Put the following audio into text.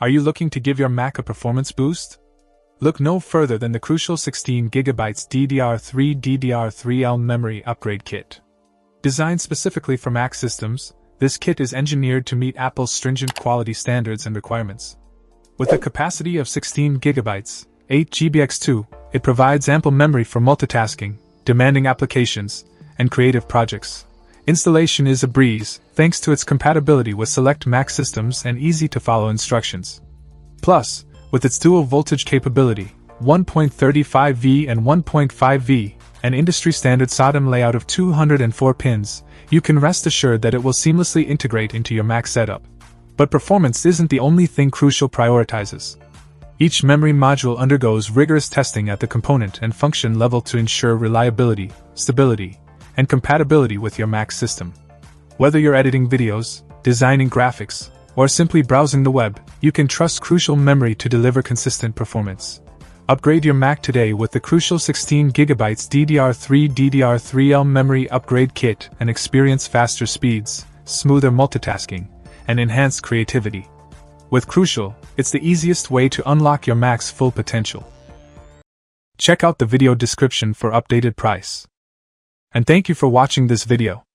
Are you looking to give your Mac a performance boost? Look no further than the crucial 16GB DDR3 DDR3L memory upgrade kit. Designed specifically for Mac systems, this kit is engineered to meet Apple's stringent quality standards and requirements. With a capacity of 16GB, 8GB, it provides ample memory for multitasking, demanding applications, and creative projects. Installation is a breeze, thanks to its compatibility with select Mac systems and easy-to-follow instructions. Plus, with its dual voltage capability, 1.35V and 1.5V, an industry-standard SODIMM layout of 204 pins, you can rest assured that it will seamlessly integrate into your Mac setup. But performance isn't the only thing Crucial prioritizes. Each memory module undergoes rigorous testing at the component and function level to ensure reliability, stability, and compatibility with your Mac system. Whether you're editing videos, designing graphics, or simply browsing the web, you can trust Crucial memory to deliver consistent performance. Upgrade your Mac today with the Crucial 16GB DDR3 DDR3L memory upgrade kit and experience faster speeds, smoother multitasking, and enhanced creativity. With Crucial, it's the easiest way to unlock your Mac's full potential. Check out the video description for updated price. And thank you for watching this video.